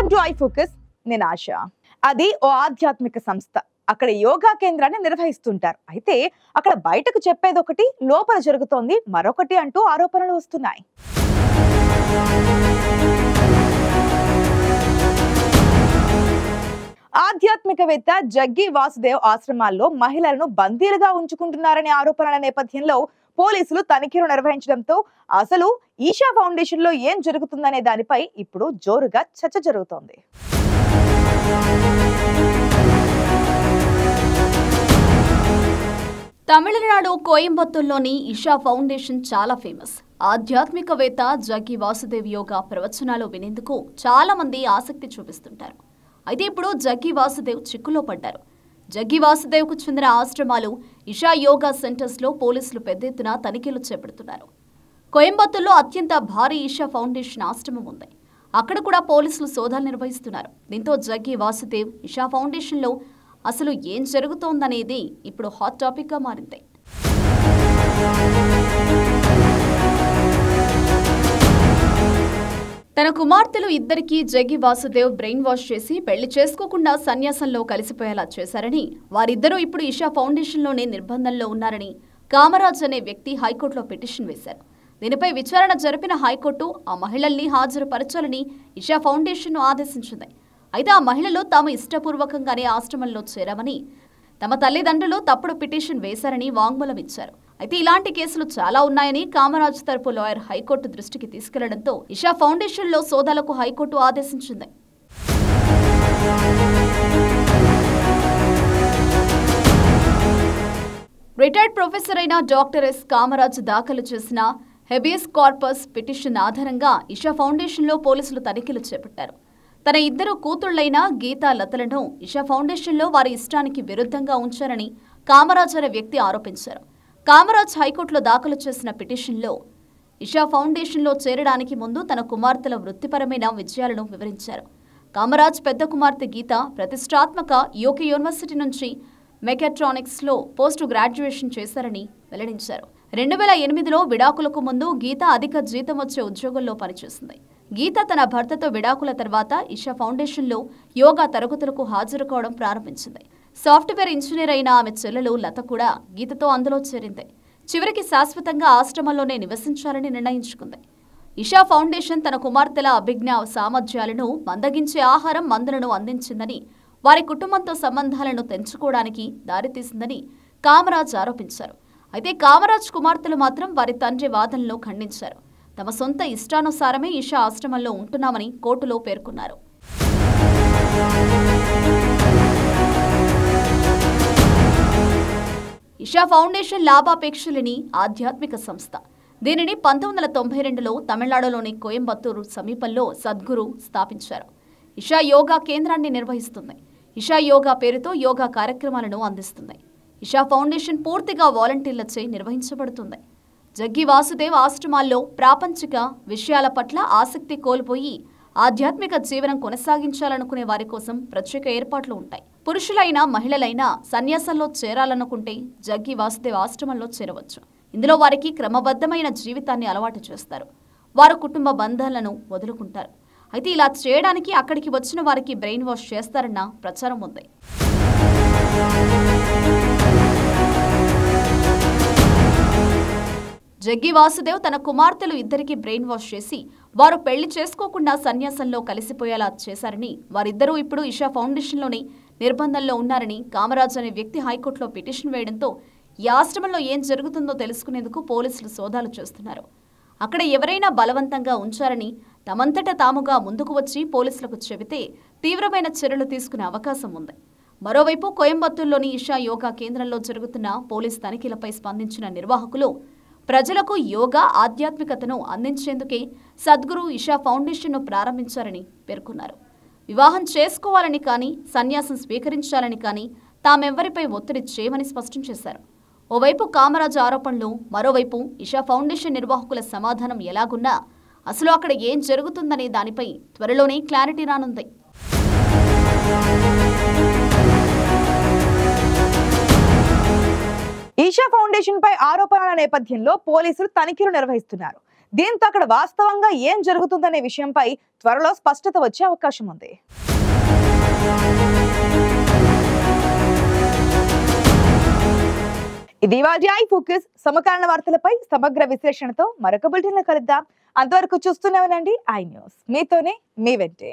Welcome to I focus. నేను ఆశ. అది ఓ ఆధ్యాత్మిక సంస్థ. అక్కడ యోగా కేంద్రాన్ని నిర్వహిస్తుంటారు. అయితే అక్కడ బయటకు చెప్పేది ఒకటి, లోపల జరుగుతోంది మరొకటి అంటూ ఆరోపణలు వస్తున్నాయి. ఆధ్యాత్మికవేత్త జగ్గి వాసుదేవ్ ఆశ్రమాల్లో మహిళలను బందీలుగా ఉంచుకుంటున్నారనే ఆరోపణల నేపథ్యంలో పోలీసులు తనిఖీలు నిర్వహించడంతో అసలు ఈషా ఫౌండేషన్ లో ఏం జరుగుతుందనే దానిపై ఇప్పుడు జోరుగా చర్చ జరుగుతోంది. తమిళనాడు కోయంబత్తూర్లోని ఇషా ఫౌండేషన్ చాలా ఫేమస్. ఆధ్యాత్మికవేత్త జగ్గి వాసుదేవ్ యోగా ప్రవచనాలు వినేందుకు చాలా మంది ఆసక్తి చూపిస్తుంటారు. అయితే ఇప్పుడు జగ్గి వాసుదేవ్ చిక్కులో పడ్డారు. జగ్గి వాసుదేవ్కు చెందిన ఆశ్రమాలు, ఇషా యోగా సెంటర్స్లో పోలీసులు పెద్ద ఎత్తున తనిఖీలు చేపడుతున్నారు. కోయంబత్తూర్లో అత్యంత భారీ ఇషా ఫౌండేషన్ ఆశ్రమం ఉంది. అక్కడ కూడా పోలీసులు సోదాలు నిర్వహిస్తున్నారు. దీంతో జగ్గి వాసుదేవ్ ఇషా ఫౌండేషన్లో అసలు ఏం జరుగుతోందనేది ఇప్పుడు హాట్ టాపిక్ గా మారింది. తన కుమార్తెలు ఇద్దరికీ జగ్గి వాసుదేవ్ బ్రెయిన్ వాష్ చేసి పెళ్లి చేసుకోకుండా సన్యాసంలో కలిసిపోయేలా చేశారని, వారిద్దరూ ఇప్పుడు ఇషా ఫౌండేషన్లోనే నిర్బంధంలో ఉన్నారని కామరాజ్ అనే వ్యక్తి హైకోర్టులో పిటిషన్ వేశారు. దీనిపై విచారణ జరిపిన హైకోర్టు ఆ మహిళల్ని హాజరుపరచాలని ఇషా ఫౌండేషన్ను ఆదేశించింది. అయితే ఆ మహిళలు తాము ఇష్టపూర్వకంగానే ఆశ్రమంలో చేరామని, తమ తల్లిదండ్రులు తప్పుడు పిటిషన్ వేశారని వాంగ్మూలం ఇచ్చారు. అయితే ఇలాంటి కేసులు చాలా ఉన్నాయని కామరాజ్ తరపు లాయర్ హైకోర్టు దృష్టికి తీసుకెళ్లడంతో ఇషా ఫౌండేషన్లో సోదాలకు హైకోర్టు ఆదేశించింది. రిటైర్డ్ ప్రొఫెసర్ అయిన డాక్టర్ ఎస్ కామరాజ్ దాఖలు చేసిన హెబియస్ కార్పస్ పిటిషన్ ఆధారంగా ఇషా ఫౌండేషన్లో పోలీసులు తనిఖీలు చేపట్టారు. తన ఇద్దరు కూతుళ్లైన గీతా లతలను ఇషా ఫౌండేషన్లో వారి ఇష్టానికి విరుద్ధంగా ఉంచారని కామరాజ్ అనే వ్యక్తి ఆరోపించారు. కామరాజ్ హైకోర్టులో దాఖలు చేసిన పిటిషన్లో ఇషా ఫౌండేషన్లో చేరడానికి ముందు తన కుమార్తెల వృత్తిపరమైన విజయాలను వివరించారు. కామరాజ్ పెద్ద కుమార్తె గీత ప్రతిష్టాత్మక యూకే యూనివర్సిటీ నుంచి మెకాట్రానిక్స్లో పోస్ట్ గ్రాడ్యుయేషన్ చేశారని వెల్లడించారు. 2008లో విడాకులకు ముందు గీత అధిక జీతం వచ్చే ఉద్యోగంలో పనిచేసింది. గీత తన భర్తతో విడాకుల తర్వాత ఇషా ఫౌండేషన్లో యోగా తరగతులకు హాజరు కావడం ప్రారంభించింది. సాఫ్ట్వేర్ ఇంజనీర్ అయిన ఆమె చెల్లెలు లత కూడా గీతతో అందులో చేరింది. చివరికి శాశ్వతంగా ఆశ్రమంలోనే నివసించాలని నిర్ణయించుకుంది. ఇషా ఫౌండేషన్ తన కుమార్తెల అభిజ్ఞా సామర్థ్యాలను మందగించే ఆహారం, మందులను అందించిందని, వారి కుటుంబంతో సంబంధాలను తెంచుకోవడానికి దారితీసిందని కామరాజ్ ఆరోపించారు. అయితే కామరాజ్ కుమార్తెలు మాత్రం వారి తండ్రి వాదనలో ఖండించారు. తమ సొంత ఇష్టానుసారమే ఇషా ఆశ్రమంలో ఉంటున్నామని కోర్టులో పేర్కొన్నారు. ఇషా ఫౌండేషన్ లాభాపేక్షలేని ఆధ్యాత్మిక సంస్థ. దీనిని 1992లో తమిళనాడులోని కోయంబత్తూరు సమీపంలో సద్గురు స్థాపించారు. ఇషా యోగా కేంద్రాన్ని నిర్వహిస్తుంది. ఇషా యోగా పేరుతో యోగా కార్యక్రమాలను అందిస్తుంది. ఇషా ఫౌండేషన్ పూర్తిగా వాలంటీర్లచే నిర్వహించబడుతుంది. జగ్గి వాసుదేవ్ ఆశ్రమాల్లో ప్రాపంచిక విషయాల పట్ల ఆసక్తి కోల్పోయి ఆధ్యాత్మిక జీవనం కొనసాగించాలనుకునే వారి కోసం ప్రత్యేక ఏర్పాట్లు ఉంటాయి. పురుషులైనా మహిళలైనా సన్యాసంలో చేరాలనుకుంటే జగ్గి వాసుదేవ్ ఆశ్రమంలో చేరవచ్చు. ఇందులో వారికి క్రమబద్ధమైన జీవితాన్ని అలవాటు చేస్తారు. వారు కుటుంబ బంధాలను వదులుకుంటారు. అయితే ఇలా చేయడానికి అక్కడికి వచ్చిన వారికి బ్రెయిన్ వాష్ చేస్తారన్న ప్రచారం ఉంది. జగ్గి వాసుదేవ్ తన కుమార్తెలు ఇద్దరికి బ్రెయిన్ వాష్ చేసి వారు పెళ్లి చేసుకోకుండా సన్యాసంలో కలిసిపోయేలా చేశారని, వారిద్దరూ ఇప్పుడు ఇషా ఫౌండేషన్లోని నిర్బంధంలో ఉన్నారని కామరాజ్ అనే వ్యక్తి హైకోర్టులో పిటిషన్ వేయడంతో ఈ ఆశ్రమంలో ఏం జరుగుతుందో తెలుసుకునేందుకు పోలీసులు సోదాలు చేస్తున్నారు. అక్కడ ఎవరైనా బలవంతంగా ఉంచారని తమంతట తాముగా ముందుకు వచ్చి పోలీసులకు చెబితే తీవ్రమైన చర్యలు తీసుకునే అవకాశం ఉంది. మరోవైపు కోయంబత్తూర్లోని ఇషా యోగా కేంద్రంలో జరుగుతున్న పోలీస్ తనిఖీలపై స్పందించిన నిర్వాహకులు ప్రజలకు యోగా ఆధ్యాత్మికతను అందించేందుకే సద్గురు ఇషా ఫౌండేషన్ను ప్రారంభించారని పేర్కొన్నారు. వివాహం చేసుకోవాలని కానీ, సన్యాసం స్వీకరించాలని కానీ తామెవ్వరిపై ఒత్తిడి చేయమని స్పష్టం చేశారు. ఓవైపు కామరాజ్ ఆరోపణలు, మరోవైపు ఇషా ఫౌండేషన్ నిర్వాహకుల సమాధానం ఎలాగున్నా అసలు అక్కడ ఏం జరుగుతుందనే దానిపై త్వరలోనే క్లారిటీ రానుంది. ఈషా ఫౌండేషన్ పై ఆరోపణల నేపథ్యంలో పోలీసులు తనిఖీలు నిర్వహిస్తున్నారు. దీంతో అక్కడ వాస్తవంగా ఏం జరుగుతుందనే విషయంపై త్వరలో స్పష్టత వచ్చే అవకాశం ఉంది. ఇది వాటి ఐ ఫోకస్. సమకాలీన వార్తలపై సమగ్ర విశ్లేషణతో మరొక బులెటిన్లో కలుద్దాం. అంతవరకు చూస్తూనే ఉండండి ఐ న్యూస్. మీతోనే మీ వెంటే.